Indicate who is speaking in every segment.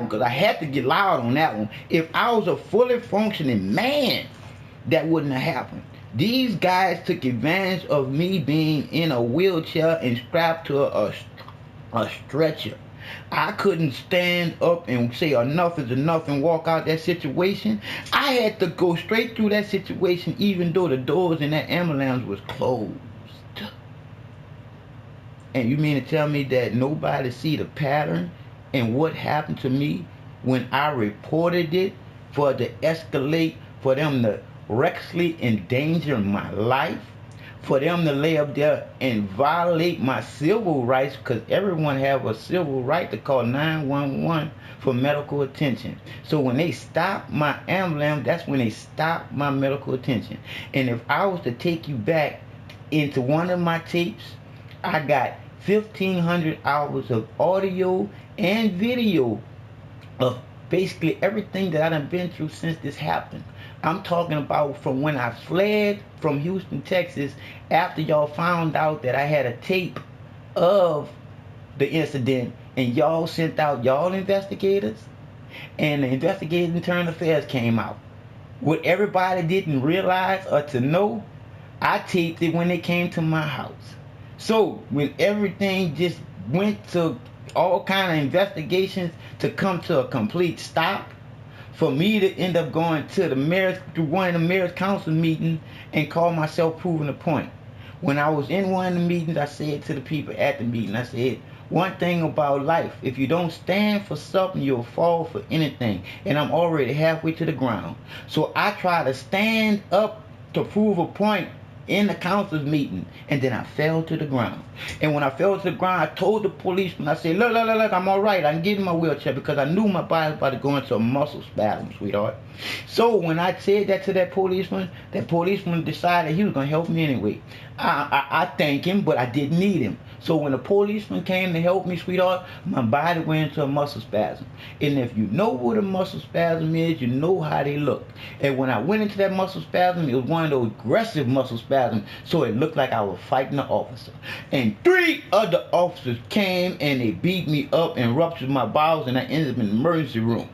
Speaker 1: because I had to get loud on that one. If I was a fully functioning man, that wouldn't have happened. These guys took advantage of me being in a wheelchair and strapped to a stretcher. I couldn't stand up and say enough is enough and walk out that situation. I had to go straight through that situation even though the doors in that ambulance was closed. And you mean to tell me that nobody see the pattern and what happened to me when I reported it for to escalate, for them to recklessly endanger my life, for them to lay up there and violate my civil rights, because everyone have a civil right to call 911 for medical attention. So when they stop my ambulance, that's when they stop my medical attention. And if I was to take you back into one of my tapes, I got 1,500 hours of audio and video of basically everything that I done been through since this happened. I'm talking about from when I fled from Houston, Texas, after y'all found out that I had a tape of the incident, and y'all sent out y'all investigators, and the investigators internal affairs came out. What everybody didn't realize or to know, I taped it when they came to my house. So when everything just went to all kind of investigations to come to a complete stop, for me to end up going to the mayor's, to one of the mayor's council meetings and call myself proving a point. When I was in one of the meetings, I said to the people at the meeting, I said, one thing about life, if you don't stand for something, you'll fall for anything. And I'm already halfway to the ground. So I try to stand up to prove a point in the council's meeting, and then I fell to the ground. And when I fell to the ground, I told the policeman, I said, look, I'm all right. I can get in my wheelchair, because I knew my body was about to go into a muscle spasm, sweetheart. So when I said that to that policeman decided he was going to help me anyway. I thank him, but I didn't need him. So when the policeman came to help me, sweetheart, my body went into a muscle spasm. And if you know what a muscle spasm is, you know how they look. And when I went into that muscle spasm, it was one of those aggressive muscle spasms, so it looked like I was fighting an officer. And 3 other officers came and they beat me up and ruptured my bowels, and I ended up in the emergency room.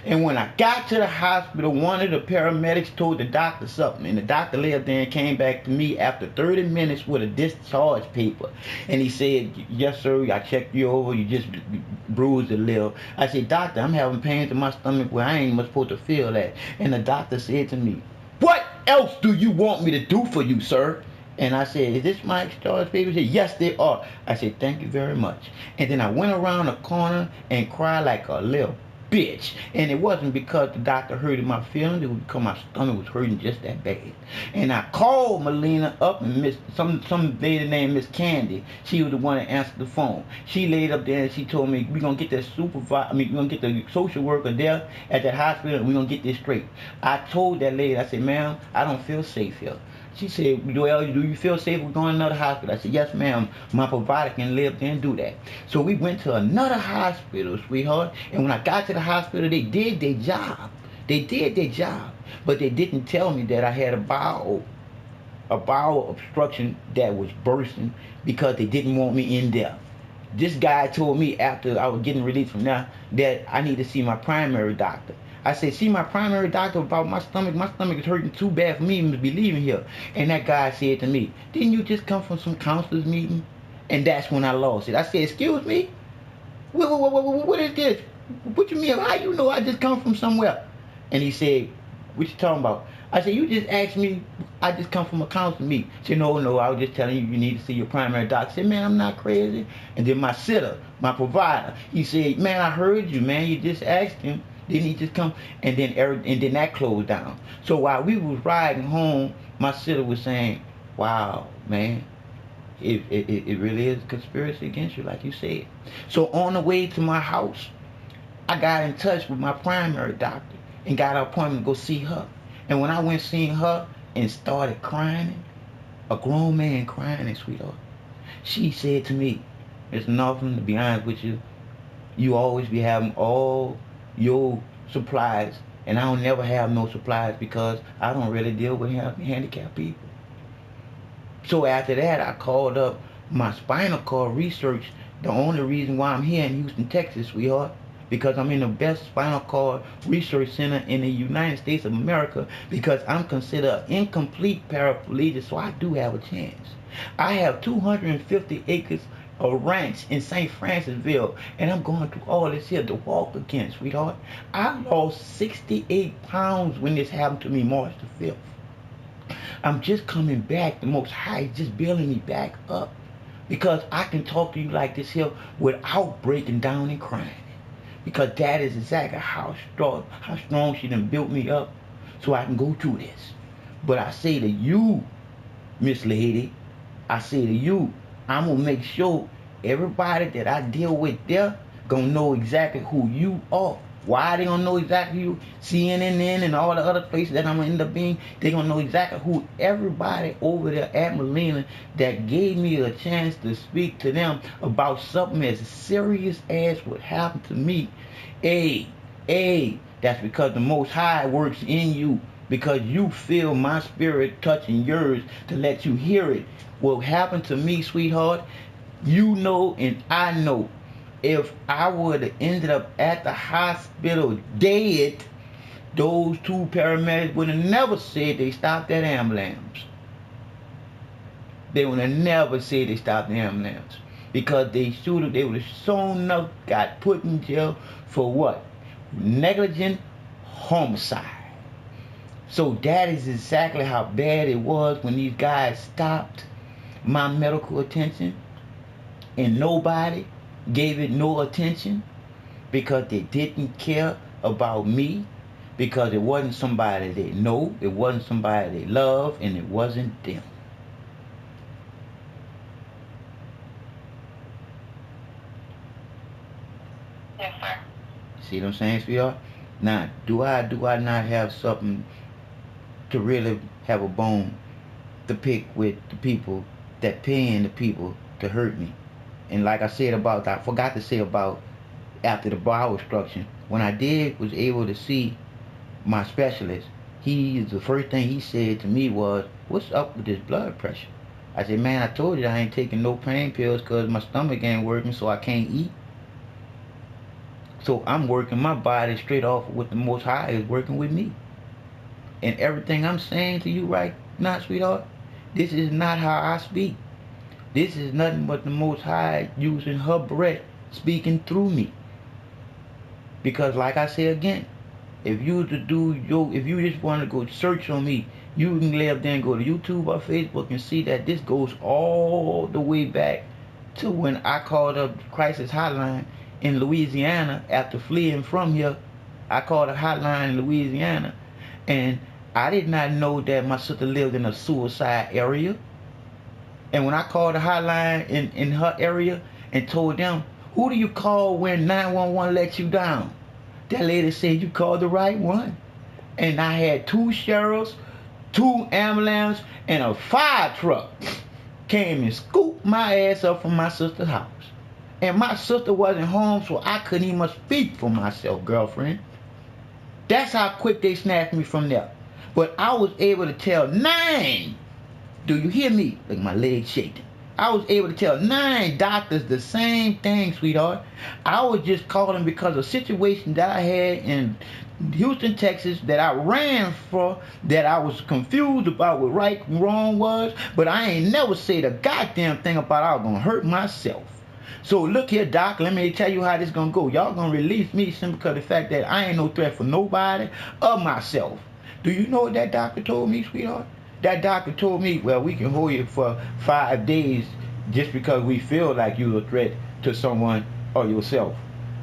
Speaker 1: And when I got to the hospital, one of the paramedics told the doctor something, and the doctor lay up there and came back to me after 30 minutes with a discharge paper. And he said, yes, sir, I checked you over, you just bruised a little. I said, doctor, I'm having pains in my stomach where I ain't supposed to feel that. And the doctor said to me, what else do you want me to do for you, sir? And I said, is this my discharge paper? He said, yes, they are. I said, thank you very much. And then I went around the corner and cried like a little bitch. And it wasn't because the doctor hurted my feelings, it was because my stomach was hurting just that bad. And I called Melina up, and some lady named Miss Candy, she was the one that answered the phone. She laid up there and she told me, we're gonna get that we're gonna get the social worker there at that hospital, and we're gonna get this straight. I told that lady, I said, ma'am, I don't feel safe here. She said, well, do you feel safe with going to another hospital? I said, yes, ma'am. My provider can live there and do that. So we went to another hospital, sweetheart. And when I got to the hospital, they did their job. They did their job. But they didn't tell me that I had a bowel obstruction that was bursting, because they didn't want me in there. This guy told me after I was getting released from there that I need to see my primary doctor. I said, see my primary doctor about my stomach. My stomach is hurting too bad for me even to be leaving here. And that guy said to me, didn't you just come from some counselor's meeting? And that's when I lost it. I said, excuse me? What is this? What you mean? How you know I just come from somewhere? And he said, what you talking about? I said, you just asked me, I just come from a council meeting. He said, no, I was just telling you need to see your primary doctor. I said, man, I'm not crazy. And then my sitter, my provider, he said, man, I heard you, man. You just asked him. Didn't he just come? And then that closed down. So while we was riding home, my sister was saying, wow, man, it really is a conspiracy against you, like you said. So on the way to my house, I got in touch with my primary doctor and got an appointment to go see her. And when I went seeing her and started crying, a grown man crying, sweetheart, she said to me, it's nothing, to be honest with you, you always be having all your supplies, and I don't never have no supplies because I don't really deal with handicapped people. So after that, I called up my spinal cord research. The only reason why I'm here in Houston, Texas, sweetheart, because I'm in the best spinal cord research center in the United States of America, because I'm considered an incomplete paraplegic, so I do have a chance. I have 250 acres of ranch in St. Francisville, and I'm going through all this here to walk again, sweetheart. I lost 68 pounds when this happened to me March the 5th. I'm just coming back. The Most High is just building me back up, because I can talk to you like this here without breaking down and crying. Because that is exactly how strong she done built me up so I can go through this. But I say to you, Miss Lady, I say to you, I'm going to make sure everybody that I deal with there going to know exactly who you are. Why they gonna know exactly who? CNN and all the other places that I'm gonna end up being, they gonna know exactly who everybody over there at Molina that gave me a chance to speak to them about something as serious as what happened to me. That's because the Most High works in you, because you feel my spirit touching yours to let you hear it. What happened to me, sweetheart, you know and I know. If I would have ended up at the hospital dead, those two paramedics would have never said they stopped that ambulance. They would have never said they stopped the ambulance. Because they would have shown up, got put in jail for what? Negligent homicide. So that is exactly how bad it was when these guys stopped my medical attention, and nobody gave it no attention, because they didn't care about me, because it wasn't somebody they know, it wasn't somebody they love, and it wasn't them.
Speaker 2: Yes, sir.
Speaker 1: See what I'm saying, sweetheart? Now, do I not have something to really have a bone to pick with the people that paying the people to hurt me? And like I forgot to say about after the bowel obstruction, when I was able to see my specialist, the first thing he said to me was, "What's up with this blood pressure?" I said, "Man, I told you I ain't taking no pain pills because my stomach ain't working, so I can't eat. So I'm working my body straight off of what the Most High is working with me. And everything I'm saying to you right now, sweetheart, this is not how I speak. This is nothing but the Most High using her breath speaking through me. Because like I say again, if you just want to go search on me, you can lay up there and go to YouTube or Facebook and see that this goes all the way back to when I called up the crisis hotline in Louisiana after fleeing from here. I called a hotline in Louisiana, and I did not know that my sister lived in a suicide area. And when I called the hotline in her area and told them, "Who do you call when 911 lets you down?" That lady said, "You called the right one." And I had 2 sheriffs, 2 ambulances, and a fire truck came and scooped my ass up from my sister's house. And my sister wasn't home, so I couldn't even speak for myself, girlfriend. That's how quick they snatched me from there. But I was able to tell 9, do you hear me? Like my legs shaking. I was able to tell 9 doctors the same thing, sweetheart. I was just calling because of a situation that I had in Houston, Texas, that I ran for, that I was confused about what right and wrong was, but I ain't never said a goddamn thing about I was gonna hurt myself. So look here, doc, let me tell you how this gonna go. Y'all gonna release me simply because of the fact that I ain't no threat for nobody or myself. Do you know what that doctor told me, sweetheart? That doctor told me, well, we can hold you for 5 days just because we feel like you're a threat to someone or yourself.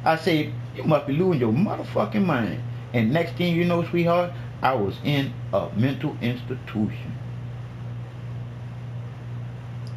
Speaker 1: I said, you must be losing your motherfucking mind. And next thing you know, sweetheart, I was in a mental institution.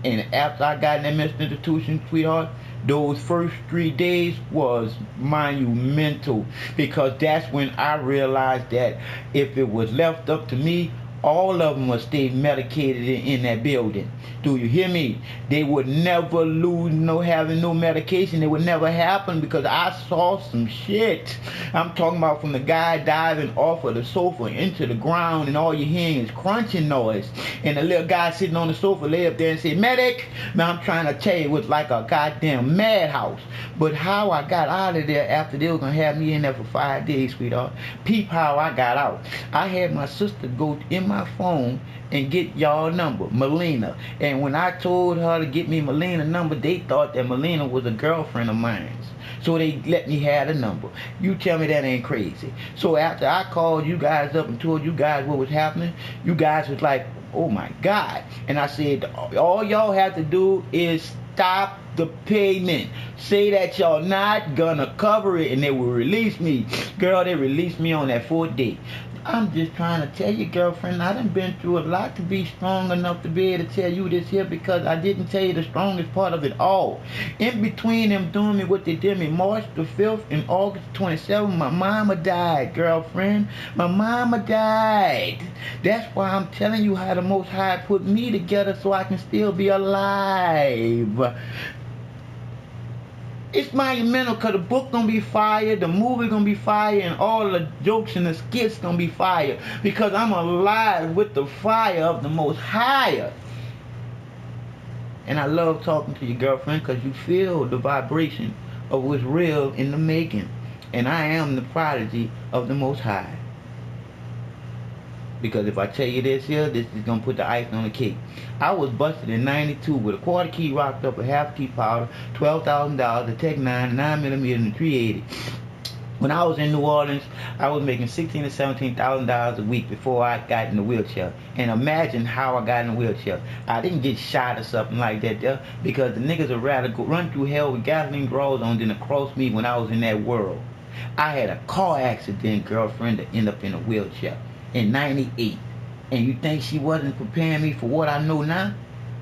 Speaker 1: And after I got in that mental institution, sweetheart, those first 3 days was monumental, because that's when I realized that if it was left up to me, All of them will stay medicated in that building. Do you hear me? They would never lose having no medication. It would never happen because I saw some shit. I'm talking about from the guy diving off of the sofa into the ground and all you're hearing is crunching noise. And the little guy sitting on the sofa lay up there and say, medic! Man, I'm trying to tell you, it was like a goddamn madhouse. But how I got out of there after they were going to have me in there for 5 days, sweetheart. Peep how I got out. I had my sister go in my phone and get y'all number, Melina. And when I told her to get me Melina's number, they thought that Melina was a girlfriend of mine. So they let me have the number. You tell me that ain't crazy. So after I called you guys up and told you guys what was happening, you guys was like, oh my God. And I said, all y'all have to do is stop the payment. Say that y'all not gonna cover it and they will release me. Girl, they released me on that 4th day. I'm just trying to tell you, girlfriend, I done been through a lot to be strong enough to be able to tell you this here, because I didn't tell you the strongest part of it all. In between them doing me what they did me March the 5th and August 27th, my mama died, girlfriend. My mama died. That's why I'm telling you how the Most High put me together so I can still be alive. It's monumental because the book gonna be fire, the movie gonna be fire, and all the jokes and the skits gonna be fire, because I'm alive with the fire of the Most High. And I love talking to your girlfriend because you feel the vibration of what's real in the making. And I am the prodigy of the Most High. Because if I tell you this here, this is going to put the ice on the cake. I was busted in 92 with a quarter key rocked up, a half key powder, $12,000, a Tech 9, 9mm, and a 380. When I was in New Orleans, I was making $16,000 to $17,000 a week before I got in the wheelchair. And imagine how I got in the wheelchair. I didn't get shot or something like that there, because the niggas would rather go run through hell with gasoline drawers on than to cross me when I was in that world. I had a car accident, girlfriend, to end up in a wheelchair in 98. And you think she wasn't preparing me for what I know now?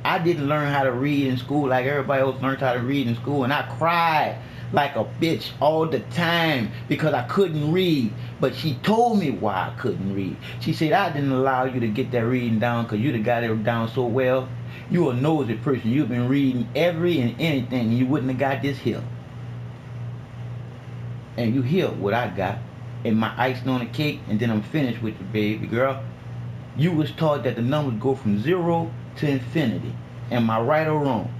Speaker 1: I didn't learn how to read in school like everybody else learned how to read in school, and I cried like a bitch all the time because I couldn't read. But she told me why I couldn't read. She said, I didn't allow you to get that reading down because you'd have got it down so well. You a nosy person. You've been reading every and anything, and you wouldn't have got this here. And you hear what I got, and my icing on the cake, and then I'm finished with you, baby girl. You was taught that the numbers go from 0 to infinity. Am I right or wrong?